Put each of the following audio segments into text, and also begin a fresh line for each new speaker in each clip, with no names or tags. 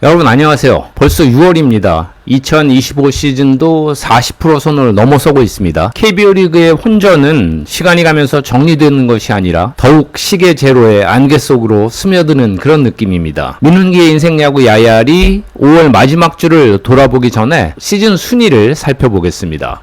여러분 안녕하세요. 벌써 6월입니다. 2025 시즌도 40% 선을 넘어서고 있습니다. KBO 리그의 혼전은 시간이 가면서 정리되는 것이 아니라 더욱 시계 제로의 안개 속으로 스며드는 그런 느낌입니다. 민훈기의 인생 야구 야야리 5월 마지막 주를 돌아보기 전에 시즌 순위를 살펴보겠습니다.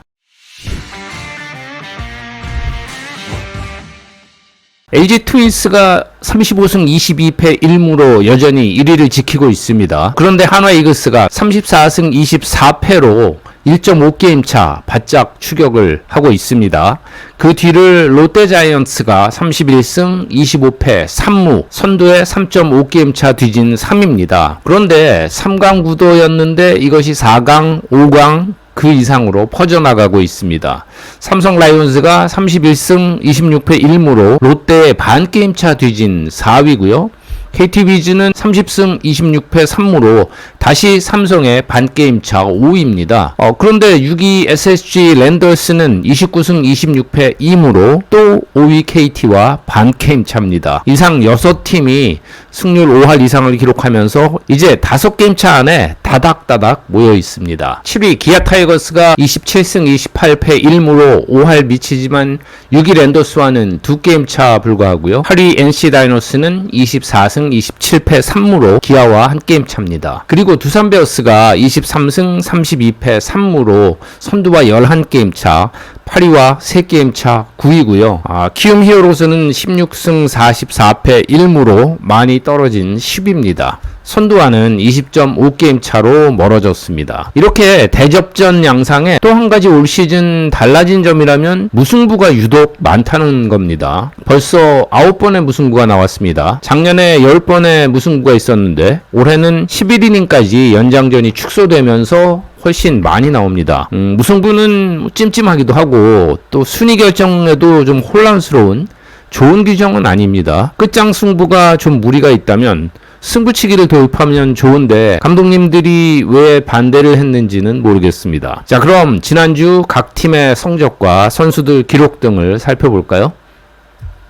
LG 트윈스가 35승 22패 1무로 여전히 1위를 지키고 있습니다. 그런데 한화 이글스가 34승 24패로 1.5게임 차 바짝 추격을 하고 있습니다. 그 뒤를 롯데 자이언츠가 31승 25패 3무 선두에 3.5게임 차 뒤진 3위입니다. 그런데 3강 구도였는데 이것이 4강, 5강 그 이상으로 퍼져나가고 있습니다. 삼성 라이온즈가 31승 26패 1무로 롯데의 반게임차 뒤진 4위고요. KT 위즈는 30승 26패 3무로 다시 삼성의 반게임차 5위입니다. 그런데 6위 SSG 랜더스는 29승 26패 2무로 또 5위 KT와 반게임차입니다. 이상 6팀이 승률 5할 이상을 기록하면서 이제 5게임차 안에 다닥다닥 모여 있습니다. 7위 기아 타이거스가 27승 28패 1무로 5할 미치지만 6위 랜더스와는 2게임차 불과하고요. 8위 NC 다이노스는 24승 27패 3무로 기아와 한 게임 차입니다. 그리고 두산 베어스가 23승 32패 3무로 선두와 11게임 차, 8위와 3게임 차 9위고요. 키움 히어로즈는 16승 44패 1무로 많이 떨어진 10위입니다. 선두와는 20.5게임 차로 멀어졌습니다. 이렇게 대접전 양상에 또 한 가지 올 시즌 달라진 점이라면 무승부가 유독 많다는 겁니다. 벌써 9번의 무승부가 나왔습니다. 작년에 10번의 무승부가 있었는데 올해는 11이닝까지 연장전이 축소되면서 훨씬 많이 나옵니다. 무승부는 찜찜하기도 하고 또 순위 결정에도 좀 혼란스러운 좋은 규정은 아닙니다. 끝장 승부가 좀 무리가 있다면 승부치기를 도입하면 좋은데 감독님들이 왜 반대를 했는지는 모르겠습니다. 자, 그럼 지난주 각 팀의 성적과 선수들 기록 등을 살펴볼까요?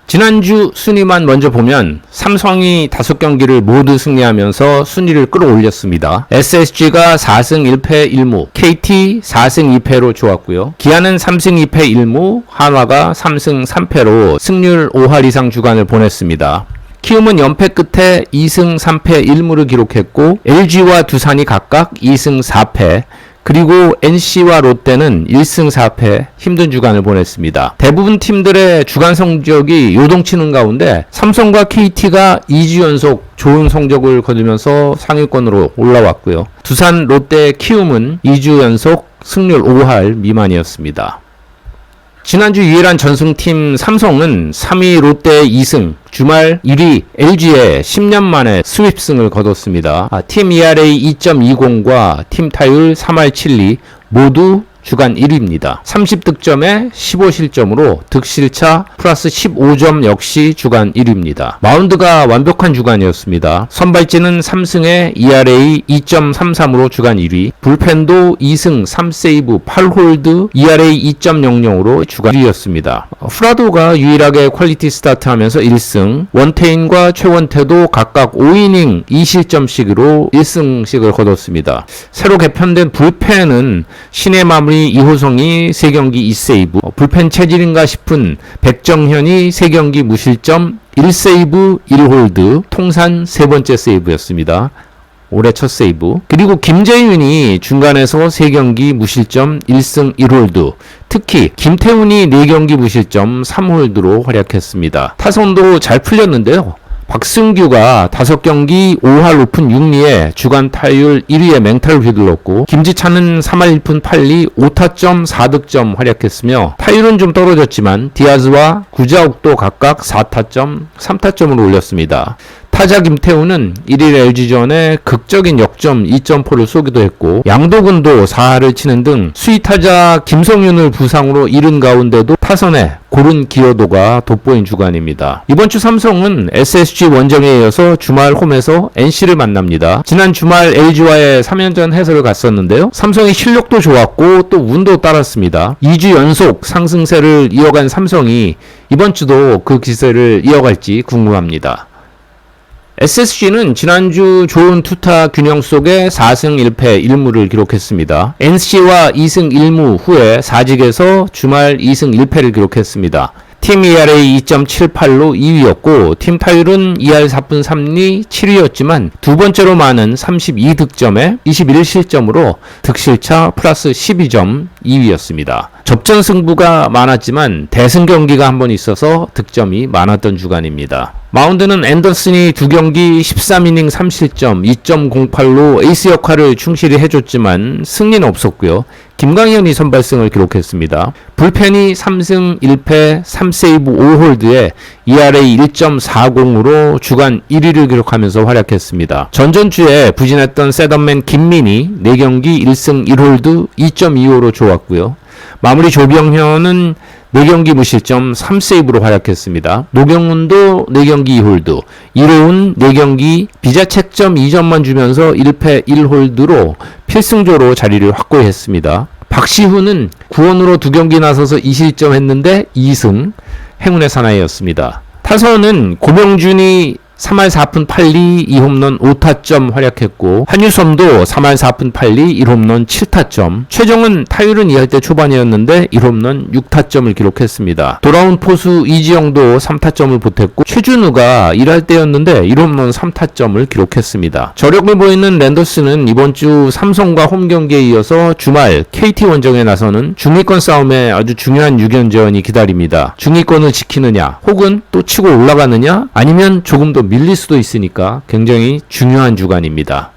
지난주 순위만 먼저 보면 삼성이 5경기를 모두 승리하면서 순위를 끌어올렸습니다. SSG가 4승 1패 1무, KT 4승 2패로 좋았고요. 기아는 3승 2패 1무, 한화가 3승 3패로 승률 5할 이상 주간을 보냈습니다. 키움은 연패 끝에 2승 3패 1무를 기록했고 LG와 두산이 각각 2승 4패, 그리고 NC와 롯데는 1승 4패 힘든 주간을 보냈습니다. 대부분 팀들의 주간 성적이 요동치는 가운데 삼성과 KT가 2주 연속 좋은 성적을 거두면서 상위권으로 올라왔고요. 두산, 롯데, 키움은 2주 연속 승률 5할 미만이었습니다. 지난주 유일한 전승팀 삼성은 3위 롯데 2승, 주말 1위 LG에 10년 만에 스윕승을 거뒀습니다. 팀 ERA 2.20과 팀 타율 3할 7리 모두 주간 1위입니다. 30득점에 15실점으로 득실차 플러스 15점 역시 주간 1위입니다. 마운드가 완벽한 주간이었습니다. 선발진은 3승에 ERA 2.33으로 주간 1위, 불펜도 2승 3세이브 8홀드 ERA 2.00으로 주간 1위였습니다. 프라도가 유일하게 퀄리티 스타트하면서 1승, 원태인과 최원태도 각각 5이닝 2실점씩으로 1승씩을 거뒀습니다. 새로 개편된 불펜은 신의 마무리 이호성이 3경기 2세이브, 불펜 체질인가 싶은 백정현이 3경기 무실점 1세이브 1홀드, 통산 3번째 세이브였습니다. 올해 첫 세이브. 그리고 김재윤이 중간에서 3경기 무실점 1승 1홀드, 특히 김태훈이 4경기 무실점 3홀드로 활약했습니다. 타선도 잘 풀렸는데요. 박승규가 5경기 5할 오픈 6리에 주간 타율 1위에 맹타를 휘둘렀고, 김지찬은 3할 1푼 8리 5타점 4득점 활약했으며 타율은 좀 떨어졌지만 디아즈와 구자욱도 각각 4타점 3타점으로 올렸습니다. 타자 김태훈은 1일 LG전에 극적인 역점 2점포를 쏘기도 했고, 양도근도 4할을 치는 등 수위타자 김성윤을 부상으로 잃은 가운데도 타선에 고른 기여도가 돋보인 주간입니다. 이번 주 삼성은 SSG 원정에 이어서 주말 홈에서 NC를 만납니다. 지난 주말 LG와의 3연전 해설을 갔었는데요. 삼성의 실력도 좋았고 또 운도 따랐습니다. 2주 연속 상승세를 이어간 삼성이 이번 주도 그 기세를 이어갈지 궁금합니다. SSG는 지난주 좋은 투타 균형 속에 4승 1패 1무를 기록했습니다. NC와 2승 1무 후에 4직에서 주말 2승 1패를 기록했습니다. 팀 ERA 2.78로 2위였고 팀 타율은 2할 4푼 3리 7위였지만 두 번째로 많은 32득점에 21실점으로 득실차 플러스 12점 2위였습니다. 접전 승부가 많았지만 대승 경기가 한 번 있어서 득점이 많았던 주간입니다. 마운드는 앤더슨이 두 경기 13이닝 3실점 2.08로 에이스 역할을 충실히 해줬지만 승리는 없었고요. 김광현이 선발승을 기록했습니다. 불펜이 3승 1패 3세이브 5홀드에 ERA 1.40으로 주간 1위를 기록하면서 활약했습니다. 전전주에 부진했던 셋업맨 김민이 4경기 1승 1홀드 2.25로 좋았고요. 마무리 조병현은 4경기 무실점 3세이브로 활약했습니다. 노경훈도 4경기 2홀드, 이로운 4경기 비자책점 2점만 주면서 1패 1홀드로 필승조로 자리를 확보했습니다. 박시훈은 구원으로 2경기 나서서 2실점 했는데 2승, 행운의 사나이였습니다. 타선은 고명준이 3할 4푼 8리 2홈런 5타점 활약했고 한유섬도 3할 4푼 8리 1홈런 7타점 최정은 타율은 2할대 초반이었는데 1홈런 6타점을 기록했습니다. 돌아온 포수 이지영도 3타점을 보탰고 최준우가 1할대였는데 1홈런 3타점을 기록했습니다. 저력을 보이는 랜더스는 이번주 삼성과 홈경기에 이어서 주말 KT 원정에 나서는 중위권 싸움에 아주 중요한 6연전이 기다립니다. 중위권을 지키느냐 혹은 또 치고 올라가느냐 아니면 조금 더 밀릴 수도 있으니까 굉장히 중요한 주간입니다.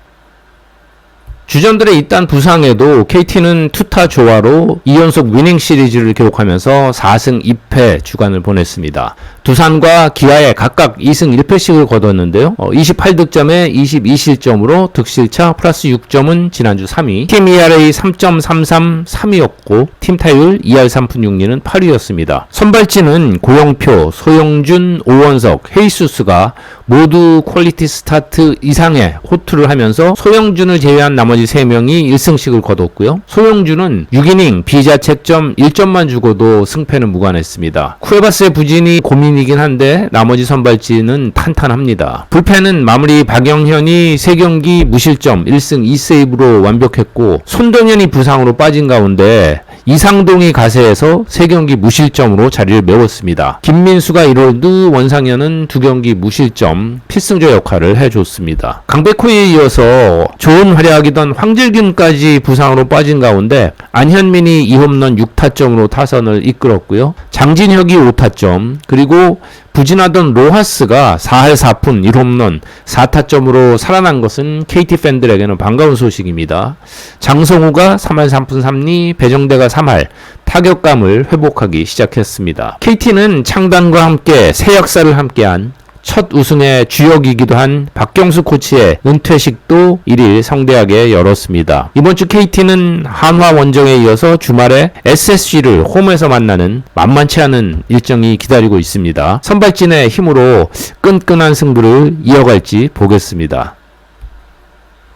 주전들의 잇단 부상에도 KT는 투타 조화로 2연속 위닝 시리즈를 기록하면서 4승 2패 주간을 보냈습니다. 두산과 기아에 각각 2승 1패씩을 거뒀는데요. 28득점에 22실점으로 득실차 플러스 6점은 지난주 3위. 팀 ERA 3.33 3위였고 팀 타율 2할 3푼 6리는 8위였습니다. 선발진은 고영표, 소영준, 오원석, 헤이수스가 모두 퀄리티 스타트 이상의 호투를 하면서 소영준을 제외한 나머지 3명이 1승씩을 거뒀고요. 소영준은 6이닝 비자책점 1점만 주고도 승패는 무관했습니다. 쿠에바스의 부진이 고민이긴 한데 나머지 선발진은 탄탄합니다. 불펜은 마무리 박영현이 3경기 무실점 1승 2세이브로 완벽했고 손동현이 부상으로 빠진 가운데 이상동이 가세해서 3경기 무실점으로 자리를 메웠습니다. 김민수가 1홀드, 원상현은 2경기 무실점, 필승조 역할을 해줬습니다. 강백호에 이어서 좋은 활약이던 황질균까지 부상으로 빠진 가운데 안현민이 2홈런 6타점으로 타선을 이끌었고요. 장진혁이 5타점, 그리고 부진하던 로하스가 4할 4푼 1홈런 4타점으로 살아난 것은 KT 팬들에게는 반가운 소식입니다. 장성우가 3할 3푼 3리, 배정대가 3할 타격감을 회복하기 시작했습니다. KT는 창단과 함께 새 역사를 함께한 첫 우승의 주역이기도 한 박경수 코치의 은퇴식도 1일 성대하게 열었습니다. 이번 주 KT는 한화 원정에 이어서 주말에 SSG를 홈에서 만나는 만만치 않은 일정이 기다리고 있습니다. 선발진의 힘으로 끈끈한 승부를 이어갈지 보겠습니다.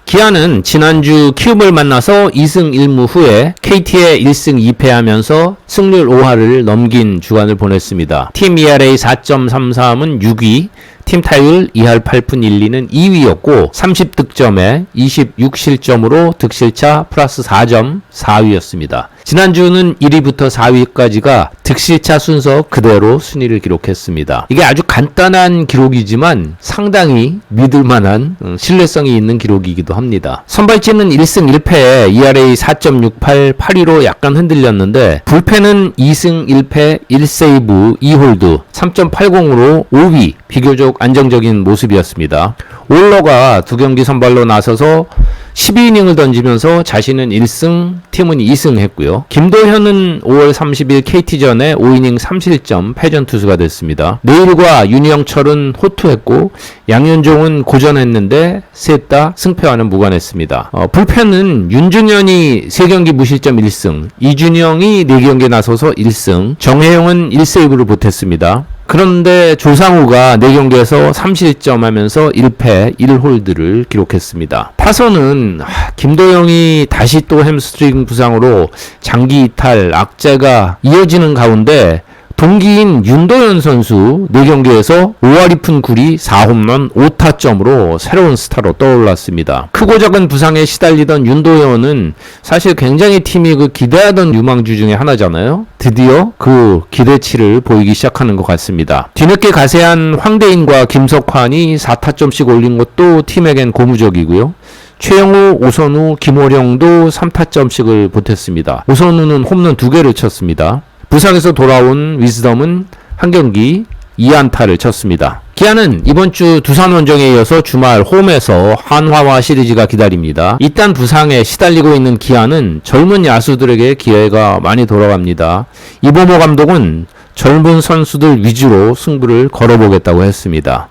기아는 지난주 키움을 만나서 2승 1무 후에 KT에 1승 2패하면서 승률 5할을 넘긴 주간을 보냈습니다. 팀 ERA 4.33은 6위, 팀 타율 2할 8푼 1리는 2위였고 30득점에 26실점으로 득실차 플러스 4점 4위였습니다. 지난주는 1위부터 4위까지가 득실차 순서 그대로 순위를 기록했습니다. 이게 아주 간단한 기록이지만 상당히 믿을만한 신뢰성이 있는 기록이기도 합니다. 선발진은 1승 1패에 ERA 4.68 8위로 약간 흔들렸는데 불펜은 2승 1패 1세이브 2홀드 3.80으로 5위 비교적 안정적인 모습이었습니다. 올러가 2경기 선발로 나서서 12이닝을 던지면서 자신은 1승, 팀은 2승 했고요. 김도현은 5월 30일 KT전에 5이닝 3실점 패전 투수가 됐습니다. 내일과 윤영철은 호투했고 양현종은 고전했는데 셋 다 승패와는 무관했습니다. 불펜은 윤준현이 3경기 무실점 1승, 이준영이 4경기에 나서서 1승, 정혜영은 1세이브를 보탰습니다. 그런데 조상우가 4경기에서 3실점 하면서 1패 1홀드를 기록했습니다. 타선은 김도영이 다시 또 햄스트링 부상으로 장기 이탈, 악재가 이어지는 가운데 동기인 윤도현 선수 4경기에서 5할 2푼 9리 4홈런 5타점으로 새로운 스타로 떠올랐습니다. 크고 작은 부상에 시달리던 윤도현은 사실 굉장히 팀이 기대하던 유망주 중에 하나잖아요. 드디어 그 기대치를 보이기 시작하는 것 같습니다. 뒤늦게 가세한 황대인과 김석환이 4타점씩 올린 것도 팀에겐 고무적이고요. 최영우, 오선우, 김호령도 3타점씩을 보탰습니다. 오선우는 홈런 2개를 쳤습니다. 부상에서 돌아온 위즈덤은 한 경기 2안타를 쳤습니다. 기아는 이번 주 두산 원정에 이어서 주말 홈에서 한화와 시리즈가 기다립니다. 일단 부상에 시달리고 있는 기아는 젊은 야수들에게 기회가 많이 돌아갑니다. 이범호 감독은 젊은 선수들 위주로 승부를 걸어보겠다고 했습니다.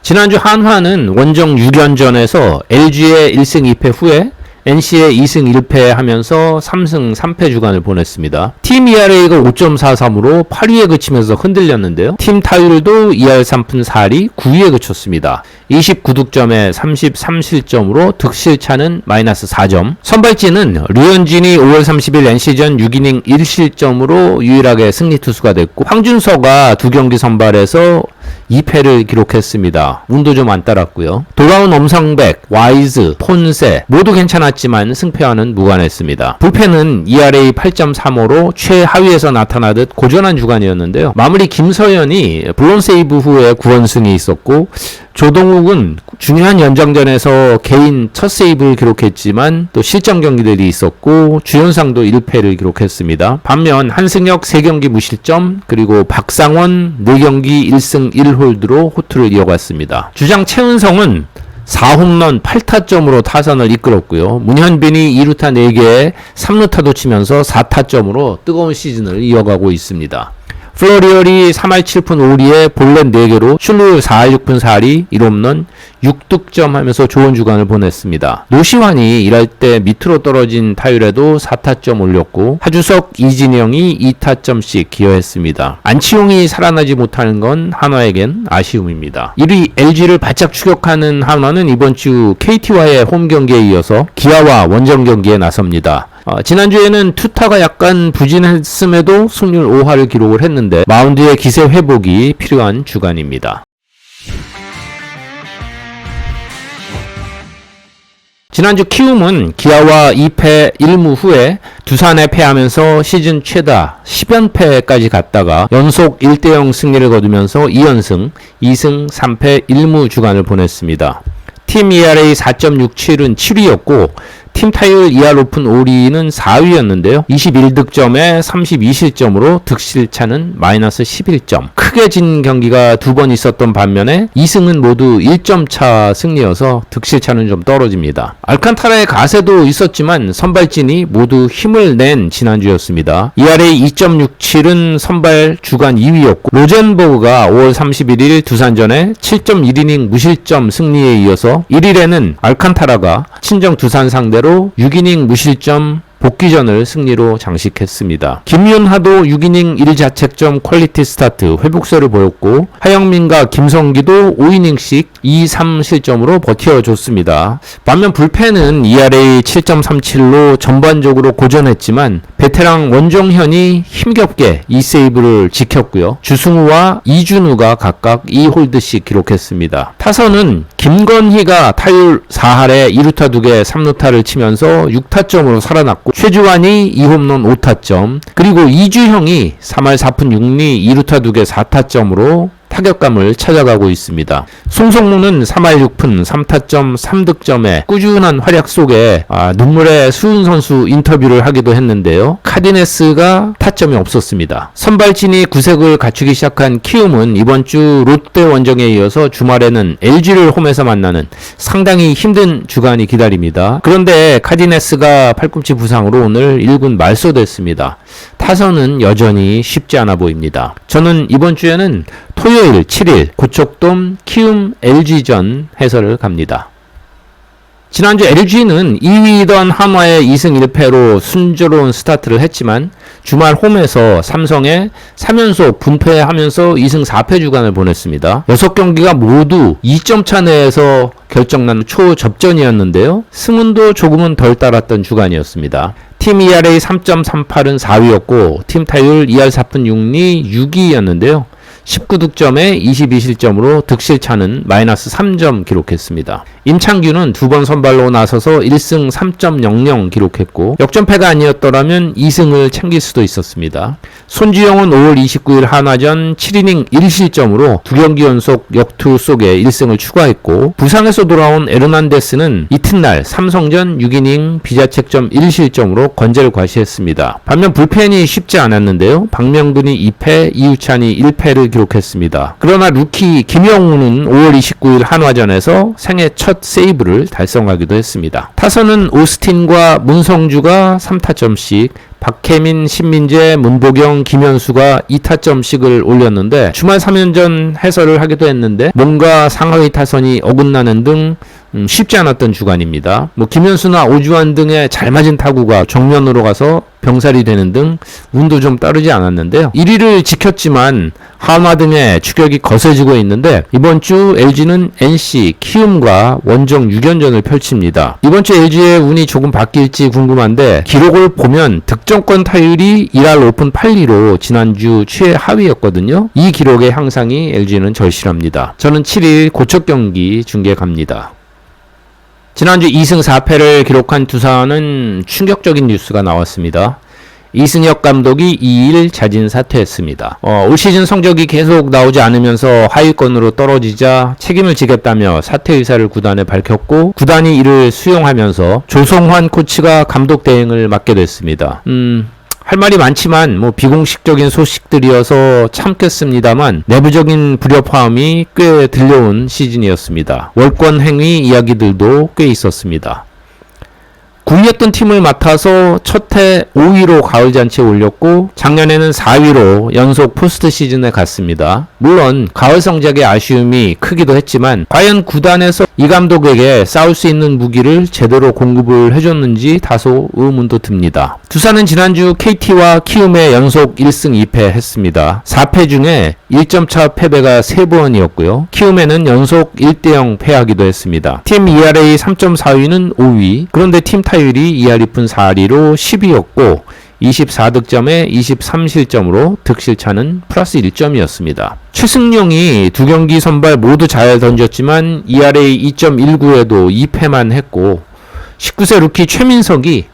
지난주 한화는 원정 6연전에서 LG의 1승 2패 후에 NC의 2승 1패 하면서 3승 3패 주간을 보냈습니다. 팀 ERA가 5.43으로 8위에 그치면서 흔들렸는데요. 팀 타율도 2할 3푼 4리 9위에 그쳤습니다. 29득점에 33실점으로 득실차는 마이너스 4점. 선발진은 류현진이 5월 30일 NC전 6이닝 1실점으로 유일하게 승리 투수가 됐고 황준서가 2경기 선발에서 2패를 기록했습니다. 운도 좀 안 따랐고요. 돌아온 엄성백, 와이즈, 폰세 모두 괜찮았지만 승패와는 무관했습니다. 불펜은 ERA 8.35로 최하위에서 나타나듯 고전한 주간이었는데요. 마무리 김서현이 블론 세이브 후에 9원승이 있었고 조동욱은 중요한 연장전에서 개인 첫 세이브를 기록했지만 또 실점 경기들이 있었고 주연상도 1패를 기록했습니다. 반면 한승혁 3경기 무실점 그리고 박상원 4경기 1승 1홀드로 호투를 이어갔습니다. 주장 최은성은 4홈런 8타점으로 타선을 이끌었고요. 문현빈이 2루타 4개에 3루타도 치면서 4타점으로 뜨거운 시즌을 이어가고 있습니다. 플로리얼이 3할 7푼 5리에 볼넷 4개로 출루율 4할 6푼 4리 1홈런 6득점 하면서 좋은 주간을 보냈습니다. 노시환이 일할 때 밑으로 떨어진 타율에도 4타점 올렸고 하주석, 이진영이 2타점씩 기여했습니다. 안치홍이 살아나지 못하는 건 한화에겐 아쉬움입니다. 1위 LG를 바짝 추격하는 한화는 이번 주 KT와의 홈 경기에 이어서 기아와 원정 경기에 나섭니다. 지난주에는 투타가 약간 부진했음에도 승률 5할을 기록을 했는데 마운드의 기세 회복이 필요한 주간입니다. 지난주 키움은 기아와 2패 1무 후에 두산에 패하면서 시즌 최다 10연패까지 갔다가 연속 1대0 승리를 거두면서 2연승, 2승 3패 1무 주간을 보냈습니다. 팀 ERA 4.67은 7위였고 팀 타율 2할 5푼 5리는 4위였는데요. 21득점에 32실점으로 득실차는 마이너스 11점. 크게 진 경기가 2번 있었던 반면에 2승은 모두 1점 차 승리여서 득실차는 좀 떨어집니다. 알칸타라의 가세도 있었지만 선발진이 모두 힘을 낸 지난주였습니다. ERA 2.67은 선발 주간 2위였고 로젠버그가 5월 31일 두산전에 7.1이닝 무실점 승리에 이어서 1일에는 알칸타라가 친정 두산 상대로 6이닝 무실점 복귀전을 승리로 장식했습니다. 김윤하도 6이닝 1자책점 퀄리티 스타트 회복세를 보였고 하영민과 김성기도 5이닝씩 2-3실점으로 버텨줬습니다. 반면 불펜은 ERA 7.37로 전반적으로 고전했지만 베테랑 원종현이 힘겹게 2세이브를 지켰고요. 주승우와 이준우가 각각 2홀드씩 기록했습니다. 타선은 김건희가 타율 4할에 2루타 2개 3루타를 치면서 6타점으로 살아났고 최주환이 2홈런 5타점 그리고 이주형이 3할 4푼 6리 2루타 2개 4타점으로 타격감을 찾아가고 있습니다. 송성문은 3할 6푼 3타점 3득점에 꾸준한 활약 속에 눈물의 수훈 선수 인터뷰를 하기도 했는데요. 카디네스가 타점이 없었습니다. 선발진이 구색을 갖추기 시작한 키움은 이번 주 롯데 원정에 이어서 주말에는 LG를 홈에서 만나는 상당히 힘든 주간이 기다립니다. 그런데 카디네스가 팔꿈치 부상으로 오늘 1군 말소됐습니다. 타선은 여전히 쉽지 않아 보입니다. 저는 이번 주에는 토요일 7일 고척돔 키움 LG전 해설을 갑니다. 지난주 LG는 2위이던 한화의 2승 1패로 순조로운 스타트를 했지만 주말 홈에서 삼성에 3연속 분패하면서 2승 4패 주간을 보냈습니다. 6경기가 모두 2점 차 내에서 결정난 초접전이었는데요. 승운도 조금은 덜 따랐던 주간이었습니다. 팀 ERA 3.38은 4위였고 팀 타율 2할 4푼 6리 6위였는데요. 19득점에 22실점으로 득실차는 마이너스 3점 기록했습니다. 임창규는 2번 선발로 나서서 1승 3.00 기록했고 역전패가 아니었더라면 2승을 챙길 수도 있었습니다. 손주영은 5월 29일 한화전 7이닝 1실점으로 2경기 연속 역투 속에 1승을 추가했고 부상에서 돌아온 에르난데스는 이튿날 삼성전 6이닝 비자책점 1실점으로 건재를 과시했습니다. 반면 불펜이 쉽지 않았는데요. 박명근이 2패, 이우찬이 1패를 기록했습니다. 그러나 루키 김영우는 5월 29일 한화전에서 생애 첫 세이브를 달성하기도 했습니다. 타선은 오스틴과 문성주가 3타점씩, 박혜민, 신민재, 문보경, 김현수가 2타점씩을 올렸는데 주말 3연전 해설을 하기도 했는데 뭔가 상하이 타선이 어긋나는 등 쉽지 않았던 주간입니다. 김현수나 오주환 등의 잘 맞은 타구가 정면으로 가서 병살이 되는 등 운도 좀 따르지 않았는데요. 1위를 지켰지만 한화 등의 추격이 거세지고 있는데 이번 주 LG는 NC, 키움과 원정 6연전을 펼칩니다. 이번 주 LG의 운이 조금 바뀔지 궁금한데 기록을 보면 득점권 타율이 1할 오픈 8리로 지난주 최하위였거든요. 이 기록의 향상이 LG는 절실합니다. 저는 7일 고척 경기 중계 갑니다. 지난주 2승 4패를 기록한 두산은 충격적인 뉴스가 나왔습니다. 이승엽 감독이 2일 자진 사퇴했습니다. 올 시즌 성적이 계속 나오지 않으면서 하위권으로 떨어지자 책임을 지겠다며 사퇴 의사를 구단에 밝혔고 구단이 이를 수용하면서 조성환 코치가 감독 대행을 맡게 됐습니다. 할 말이 많지만 비공식적인 소식들이어서 참겠습니다만 내부적인 불협화음이 꽤 들려온 시즌이었습니다. 월권 행위 이야기들도 꽤 있었습니다. 구위였던 팀을 맡아서 첫해 5위로 가을잔치에 올렸고 작년에는 4위로 연속 포스트 시즌에 갔습니다. 물론 가을 성적의 아쉬움이 크기도 했지만 과연 구단에서 이 감독에게 싸울 수 있는 무기를 제대로 공급을 해줬는지 다소 의문도 듭니다. 두산은 지난주 KT와 키움에 연속 1승 2패 했습니다. 4패 중에 1점 차 패배가 3번이었고요. 키움에는 연속 1대0 패하기도 했습니다. 팀 ERA 3.42는 5위, 그런데 팀 타율이 2할 2푼 4리로 10위였고 24득점에 23실점으로 득실차는 플러스 1점이었습니다. 최승용이 2경기 선발 모두 잘 던졌지만 ERA 2.19에도 2패만 했고 19세 루키 최민석이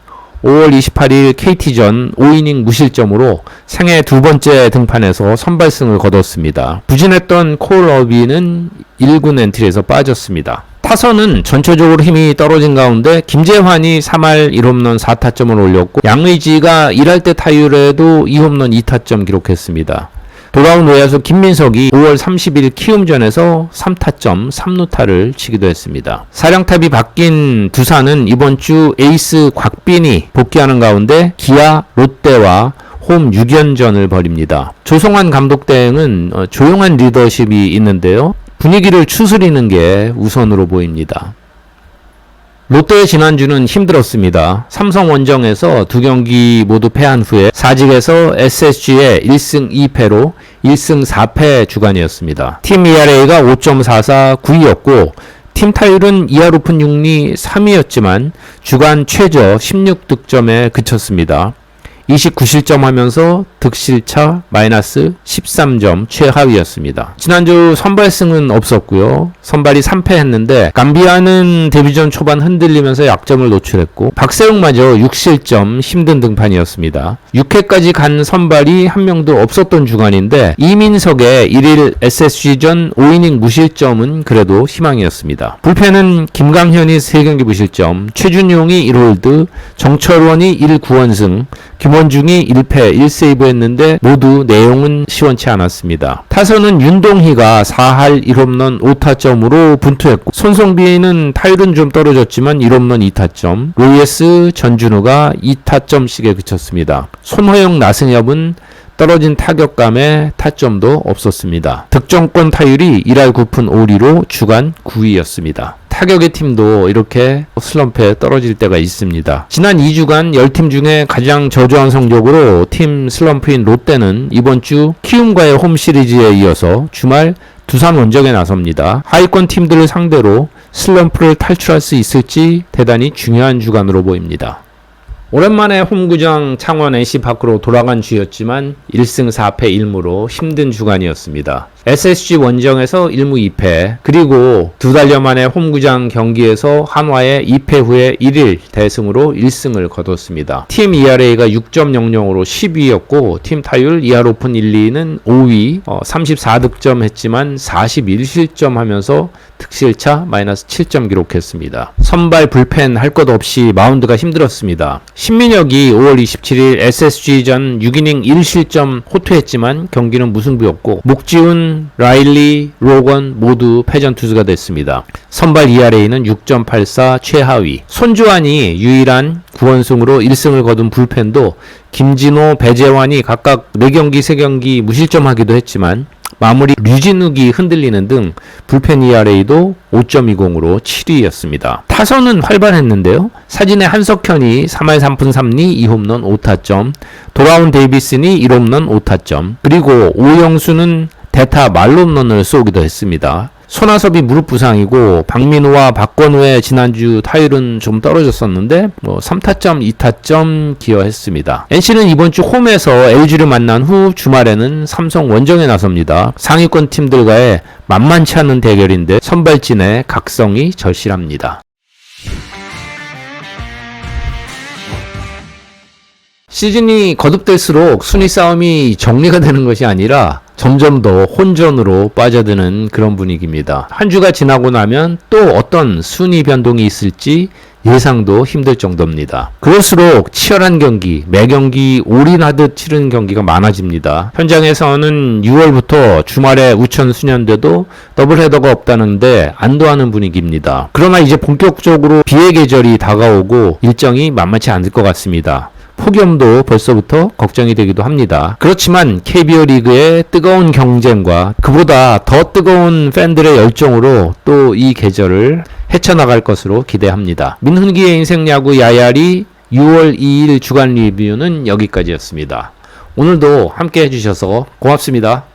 5월 28일 KT전 5이닝 무실점으로 생애 두 번째 등판에서 선발승을 거뒀습니다. 부진했던 콜 어비는 1군 엔트리에서 빠졌습니다. 타선은 전체적으로 힘이 떨어진 가운데 김재환이 3할 1홈런 4타점을 올렸고 양의지가 1할 때 타율에도 2홈런 2타점 기록했습니다. 돌아온 외야수 김민석이 5월 30일 키움전에서 3타점 3루타를 치기도 했습니다. 사령탑이 바뀐 두산은 이번 주 에이스 곽빈이 복귀하는 가운데 기아, 롯데와 홈 6연전을 벌입니다. 조성환 감독 대행은 조용한 리더십이 있는데요. 분위기를 추스리는 게 우선으로 보입니다. 롯데의 지난주는 힘들었습니다. 삼성 원정에서 2경기 모두 패한 후에 사직에서 SSG의 1승 2패로 1승 4패 주간이었습니다. 팀 ERA가 5.44 9위였고 팀 타율은 2할 오픈 6리 3위였지만 주간 최저 16득점에 그쳤습니다. 29실점 하면서 득실차 마이너스 13점 최하위였습니다. 지난주 선발승은 없었고요. 선발이 3패 했는데 감비아는 데뷔전 초반 흔들리면서 약점을 노출했고 박세웅마저 6실점 힘든 등판이었습니다. 6회까지 간 선발이 한 명도 없었던 주간인데 이민석의 1일 SSG전 5이닝 무실점은 그래도 희망이었습니다. 불펜은 김강현이 3경기 무실점, 최준용이 1홀드, 정철원이 1구원승, 김원중이 1패 1세이브 했는데 모두 내용은 시원치 않았습니다. 타선은 윤동희가 4할 1홈런 5타점으로 분투했고 손성빈은 타율은 좀 떨어졌지만 1홈런 2타점, 로이에스, 전준우가 2타점씩에 그쳤습니다. 손호영, 나승엽은 떨어진 타격감에 타점도 없었습니다. 득점권 타율이 1할 9푼 5리로 주간 9위였습니다. 타격의 팀도 이렇게 슬럼프에 떨어질 때가 있습니다. 지난 2주간 10팀 중에 가장 저조한 성적으로 팀 슬럼프인 롯데는 이번 주 키움과의 홈 시리즈에 이어서 주말 두산 원정에 나섭니다. 하위권 팀들을 상대로 슬럼프를 탈출할 수 있을지 대단히 중요한 주간으로 보입니다. 오랜만에 홈구장 창원 NC 밖으로 돌아간 주였지만 1승 4패 1무로 힘든 주간이었습니다. SSG 원정에서 1무 2패, 그리고 두 달여 만에 홈구장 경기에서 한화의 2패 후에 1일 대승으로 1승을 거뒀습니다. 팀 ERA가 6.00으로 10위였고 팀 타율 ER 오픈 1, 2는 5위, 34득점 했지만 41실점 하면서 득실차 마이너스 7점 기록했습니다. 선발 불펜 할 것 없이 마운드가 힘들었습니다. 신민혁이 5월 27일 SSG전 6이닝 1실점 호투했지만 경기는 무승부였고 목지훈, 라일리, 로건 모두 패전 투수가 됐습니다. 선발 ERA는 6.84 최하위. 손주환이 유일한 9원승으로 1승을 거둔 불펜도 김진호, 배재환이 각각 4경기, 3경기 무실점하기도 했지만 마무리 류진욱이 흔들리는 등 불펜 ERA도 5.20으로 7위였습니다. 타선은 활발했는데요. 사진의 한석현이 3할 3푼 3리 2홈런 5타점, 돌아온 데이비슨이 1홈런 5타점, 그리고 오영수는 대타 말홈런을 쏘기도 했습니다. 손아섭이 무릎 부상이고 박민우와 박건우의 지난주 타율은 좀 떨어졌었는데 3타점, 2타점 기여했습니다. NC는 이번 주 홈에서 LG를 만난 후 주말에는 삼성 원정에 나섭니다. 상위권 팀들과의 만만치 않은 대결인데 선발진의 각성이 절실합니다. 시즌이 거듭될수록 순위 싸움이 정리가 되는 것이 아니라 점점 더 혼전으로 빠져드는 그런 분위기입니다. 한 주가 지나고 나면 또 어떤 순위 변동이 있을지 예상도 힘들 정도입니다. 그럴수록 치열한 경기, 매 경기 올인하듯 치른 경기가 많아집니다. 현장에서는 6월부터 주말에 우천 수년대도 더블헤더가 없다는데 안도하는 분위기입니다. 그러나 이제 본격적으로 비의 계절이 다가오고 일정이 만만치 않을 것 같습니다. 폭염도 벌써부터 걱정이 되기도 합니다. 그렇지만 KBO 리그의 뜨거운 경쟁과 그보다 더 뜨거운 팬들의 열정으로 또 이 계절을 헤쳐나갈 것으로 기대합니다. 민훈기의 인생 야구 야야리 6월 2일 주간 리뷰는 여기까지였습니다. 오늘도 함께 해주셔서 고맙습니다.